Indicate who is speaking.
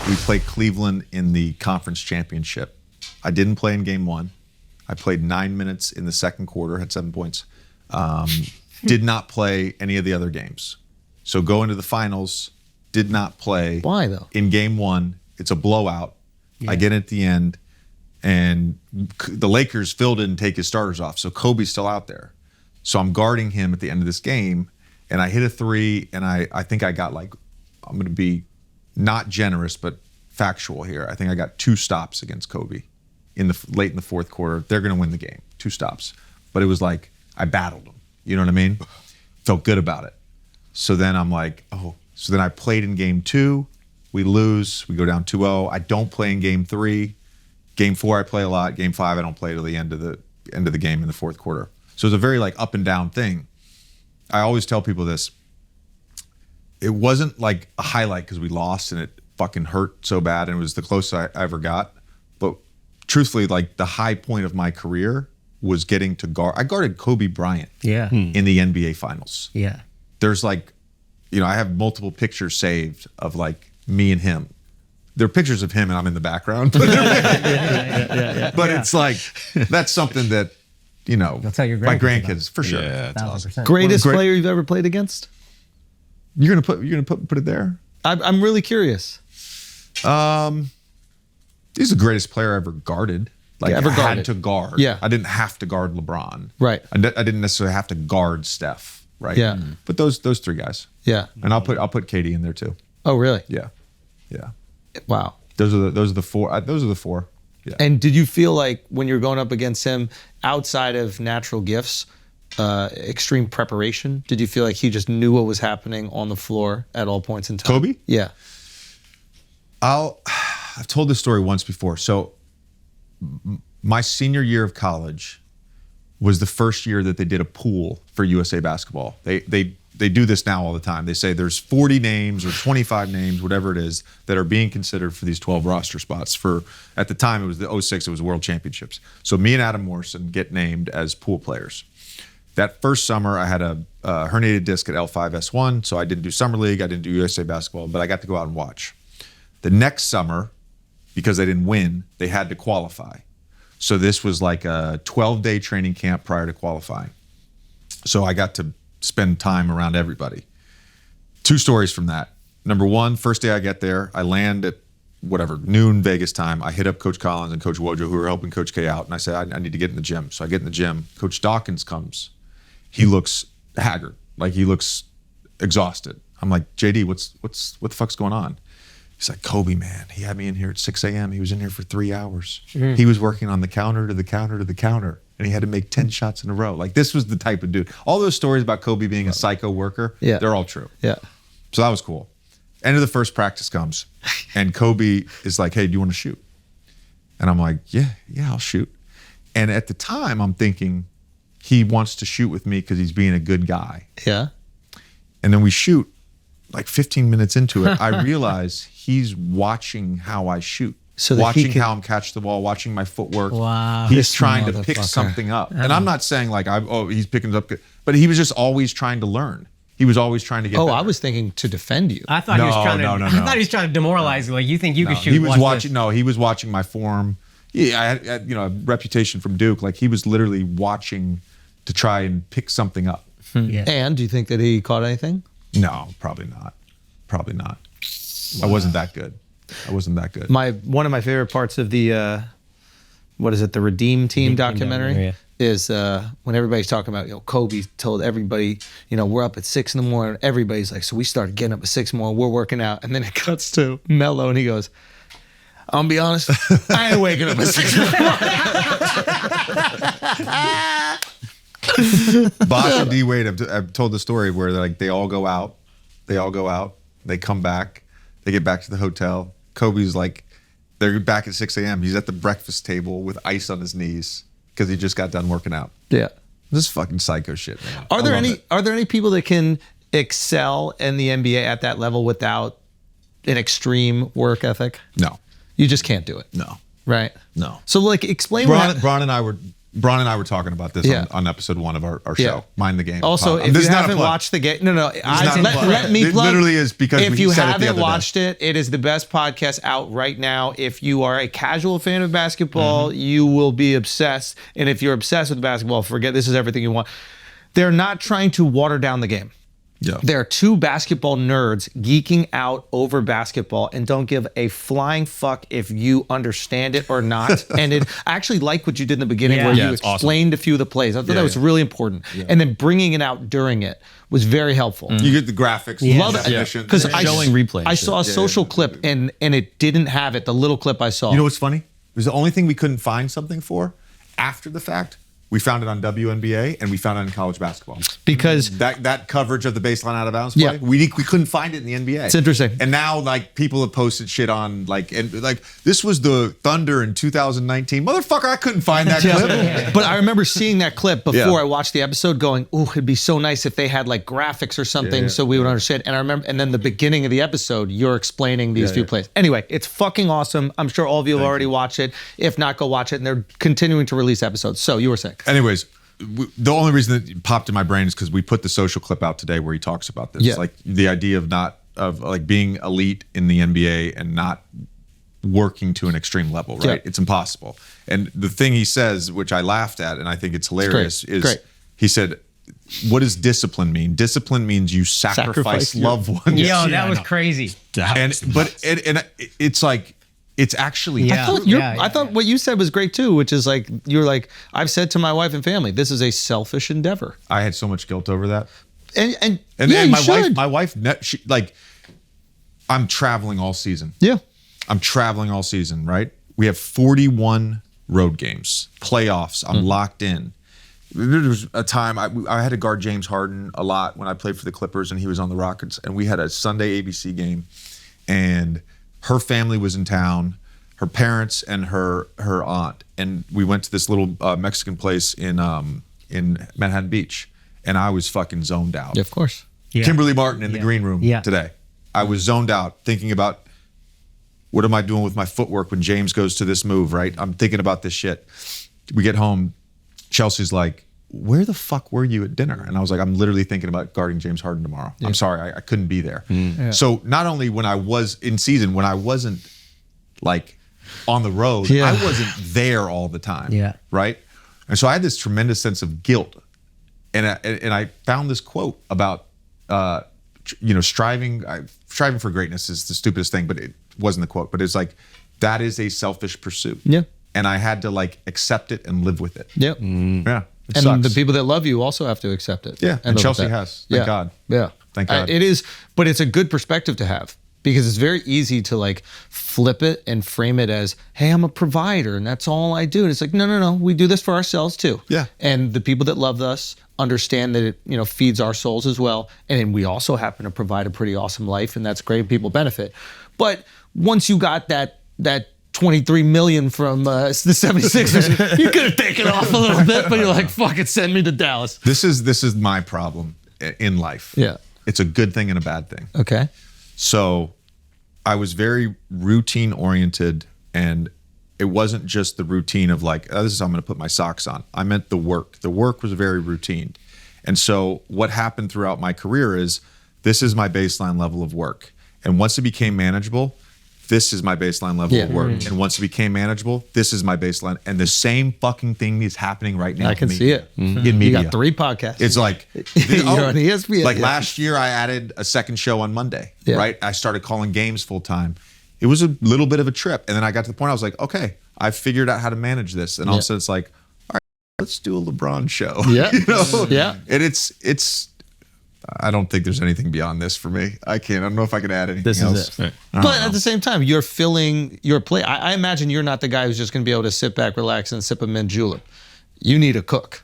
Speaker 1: We played Cleveland in the conference championship. I didn't play in game 1. I played 9 minutes in the second quarter, had 7 points. Did not play any of the other games. So go into the finals, did not play.
Speaker 2: Why though?
Speaker 1: In game 1, it's a blowout. Yeah. I get at the end, and the Lakers, Phil didn't take his starters off, so Kobe's still out there. So I'm guarding him at the end of this game, and I hit a 3, and I think I got like, I'm going to be not generous, but factual here. I think I got 2 stops against Kobe late in the fourth quarter. They're going to win the game, 2 stops. But it was like, I battled them. You know what I mean? Felt good about it. So then I'm like, oh. So then I played in game 2. We lose. We go down 2-0. I don't play in game 3. Game 4, I play a lot. Game 5, I don't play till the end of the game in the fourth quarter. So it's a very like up and down thing. I always tell people this. It wasn't like a highlight because we lost and it fucking hurt so bad and it was the closest I ever got. But truthfully, like the high point of my career was getting to guard. I guarded Kobe Bryant in the NBA Finals.
Speaker 3: Yeah.
Speaker 1: There's like, you know, I have multiple pictures saved of like me and him. There are pictures of him and I'm in the background. But it's like, that's something that, you know,
Speaker 3: tell your
Speaker 1: my grandkids for sure.
Speaker 4: Yeah, that's awesome.
Speaker 2: Greatest player you've ever played against?
Speaker 1: You're gonna put it there?
Speaker 2: I'm really curious.
Speaker 1: He's the greatest player I ever guarded. Like
Speaker 2: ever
Speaker 1: had to guard.
Speaker 2: Yeah.
Speaker 1: I didn't have to guard LeBron.
Speaker 2: Right.
Speaker 1: I didn't necessarily have to guard Steph. Right.
Speaker 2: Yeah.
Speaker 1: But those 3 guys.
Speaker 2: Yeah.
Speaker 1: And I'll put Katie in there too.
Speaker 2: Oh really?
Speaker 1: Yeah. Yeah.
Speaker 2: Wow.
Speaker 1: Those are the 4. Those are the 4. Yeah.
Speaker 2: And did you feel like when you're going up against him, outside of natural gifts, extreme preparation, did you feel like he just knew what was happening on the floor at all points in time?
Speaker 1: Kobe?
Speaker 2: Yeah.
Speaker 1: I've told this story once before. So my senior year of college was the first year that they did a pool for USA Basketball. They do this now all the time. They say there's 40 names or 25 names, whatever it is, that are being considered for these 12 roster spots. For at the time, it was the 06, it was World Championships. So me and Adam Morrison get named as pool players. That first summer, I had a herniated disc at L5-S1, so I didn't do Summer League, I didn't do USA Basketball, but I got to go out and watch. The next summer, because they didn't win, they had to qualify. So this was like a 12-day training camp prior to qualifying. So I got to spend time around everybody. 2 stories from that. Number 1, first day I get there, I land at noon Vegas time. I hit up Coach Collins and Coach Wojo, who were helping Coach K out, and I said, I need to get in the gym. So I get in the gym. Coach Dawkins comes. He looks haggard, like he looks exhausted. I'm like, JD, what the fuck's going on? He's like, Kobe, man, he had me in here at 6 a.m. He was in here for 3 hours. Mm-hmm. He was working on the counter to the counter to the counter, and he had to make 10 shots in a row. Like, this was the type of dude. All those stories about Kobe being a psycho worker, they're all true.
Speaker 2: Yeah.
Speaker 1: So that was cool. End of the first practice comes, and Kobe is like, hey, do you want to shoot? And I'm like, yeah, I'll shoot. And at the time, I'm thinking he wants to shoot with me because he's being a good guy.
Speaker 2: Yeah.
Speaker 1: And then we shoot. Like 15 minutes into it, I realize he's watching how I shoot. So watching how I'm catch the ball, watching my footwork.
Speaker 3: Wow.
Speaker 1: He's trying to pick something up. And I'm not saying like, he's picking it up, but he was just always trying to learn. He was always trying to get better.
Speaker 2: I was thinking to defend you.
Speaker 3: I thought he was trying to. I thought he was trying to demoralize you. Like, you think you could shoot?
Speaker 1: He was watching. No, he was watching my form. Yeah, I had a reputation from Duke. Like, he was literally watching to try and pick something up.
Speaker 2: Yeah. And do you think that he caught anything?
Speaker 1: No, probably not. Probably not. Wow. I wasn't that good. One of my favorite parts of the the Redeem Team documentary is when everybody's talking about, Kobe told everybody, we're up at 6 in the morning. Everybody's like, so we started getting up at 6 in the morning. We're working out, and then it cuts to Melo, and he goes, "I'm gonna be honest, I ain't waking up at 6 in the morning." Bosh and D Wade, I've told the story where they all go out, they come back, they get back to the hotel. Kobe's like, they're back at 6 a.m. He's at the breakfast table with ice on his knees because he just got done working out.
Speaker 2: Yeah,
Speaker 1: this is fucking psycho shit, man.
Speaker 2: Are there any people that can excel in the NBA at that level without an extreme work ethic?
Speaker 1: No,
Speaker 2: you just can't do it.
Speaker 1: No,
Speaker 2: right?
Speaker 1: No.
Speaker 2: So explain.
Speaker 1: Bron and I were. Bron and I were talking about this on episode 1 of our show, Mind the Game.
Speaker 2: Also, if you haven't watched the game, let me plug.
Speaker 1: It literally is because
Speaker 2: if you haven't watched it, it is the best podcast out right now. If you are a casual fan of basketball, you will be obsessed. And if you're obsessed with basketball, forget this is everything you want. They're not trying to water down the game.
Speaker 1: Yeah.
Speaker 2: There are two basketball nerds geeking out over basketball and don't give a flying fuck if you understand it or not. And I actually like what you did in the beginning where you explained a few of the plays. I thought that was really important. Yeah. And then bringing it out during it was very helpful.
Speaker 1: You get the graphics.
Speaker 2: Love it. Because
Speaker 4: showing replays.
Speaker 2: I saw a social clip and it didn't have it, the little clip I saw.
Speaker 1: You know what's funny? It was the only thing we couldn't find something for after the fact. We found it on WNBA and we found it in college basketball.
Speaker 2: Because
Speaker 1: that coverage of the baseline out of bounds play, we couldn't find it in the NBA.
Speaker 2: It's interesting.
Speaker 1: And now like people have posted shit on like this was the Thunder in 2019. Motherfucker, I couldn't find that clip.
Speaker 2: But I remember seeing that clip before I watched the episode going, "Ooh, it'd be so nice if they had like graphics or something so we would understand." And I remember, and then the beginning of the episode, you're explaining these few plays. Anyway, it's fucking awesome. I'm sure all of you have already watched it. If not, go watch it. And they're continuing to release episodes. So you were saying.
Speaker 1: Anyways, the only reason that it popped in my brain is because we put the social clip out today where he talks about this.
Speaker 2: Yeah.
Speaker 1: Like the idea of like being elite in the NBA and not working to an extreme level, right?
Speaker 2: Yeah.
Speaker 1: It's impossible. And the thing he says, which I laughed at and I think it's hilarious, is he said, what does discipline mean? Discipline means you sacrifice loved ones.
Speaker 3: Yo, that was crazy.
Speaker 1: But it's like, it's actually
Speaker 2: I thought what you said was great too, which is like you're like, I've said to my wife and family, this is a selfish endeavor.
Speaker 1: I had so much guilt over that.
Speaker 2: And
Speaker 1: my wife, she, like, I'm traveling all season.
Speaker 2: Yeah.
Speaker 1: I'm traveling all season, right? We have 41 road games, playoffs. I'm locked in. There was a time I had to guard James Harden a lot when I played for the Clippers and he was on the Rockets, and we had a Sunday ABC game, and her family was in town, her parents and her aunt, and we went to this little Mexican place in Manhattan Beach, and I was fucking zoned out.
Speaker 2: Yeah, of course.
Speaker 3: Yeah.
Speaker 1: Kimberly Martin in the green room today. I was zoned out thinking about what am I doing with my footwork when James goes to this move, right? I'm thinking about this shit. We get home, Chelsea's like, where the fuck were you at dinner? And I was like, I'm literally thinking about guarding James Harden tomorrow. I'm sorry, I couldn't be there. So not only when I was in season, when I wasn't like on the road, I wasn't there all the time, right? And so I had this tremendous sense of guilt. And I found this quote about, striving for greatness is the stupidest thing, but it wasn't the quote, but it's like, that is a selfish pursuit.
Speaker 2: Yeah.
Speaker 1: And I had to like accept it and live with it.
Speaker 2: Yep.
Speaker 1: Yeah.
Speaker 2: And
Speaker 1: sucks.
Speaker 2: the people that love you also have to accept it.
Speaker 1: Yeah, and Chelsea has. Thank God.
Speaker 2: Yeah.
Speaker 1: Thank God.
Speaker 2: It is, but it's a good perspective to have because it's very easy to like flip it and frame it as, hey, I'm a provider and that's all I do. And it's like, no, we do this for ourselves too.
Speaker 1: Yeah.
Speaker 2: And the people that love us understand that it, feeds our souls as well. And then we also happen to provide a pretty awesome life, and that's great. People benefit. But once you got that 23 million from the 76ers, you could have taken off a little bit, but you're like, fuck it, send me to Dallas.
Speaker 1: This is my problem in life.
Speaker 2: Yeah.
Speaker 1: It's a good thing and a bad thing.
Speaker 2: Okay.
Speaker 1: So I was very routine oriented, and it wasn't just the routine of like, oh, this is how I'm going to put my socks on. I meant the work. The work was very routine. And so what happened throughout my career is this is my baseline level of work. And once it became manageable, this is my baseline level of work. And once it became manageable, this is my baseline. And the same fucking thing is happening right now.
Speaker 2: I can see it.
Speaker 1: In media.
Speaker 2: You got 3 podcasts.
Speaker 1: It's like,
Speaker 2: you're on ESPN.
Speaker 1: Like last year, I added a second show on Monday, right? I started calling games full time. It was a little bit of a trip. And then I got to the point I was like, okay, I figured out how to manage this. And all of a sudden it's like, all right, let's do a LeBron show.
Speaker 2: Yeah.
Speaker 1: Yeah. And it's, I don't think there's anything beyond this for me. I don't know if I could add anything else.
Speaker 4: This is it.
Speaker 2: But at the same time, you're filling your plate. I imagine you're not the guy who's just going to be able to sit back, relax, and sip a mint julep. You need a cook.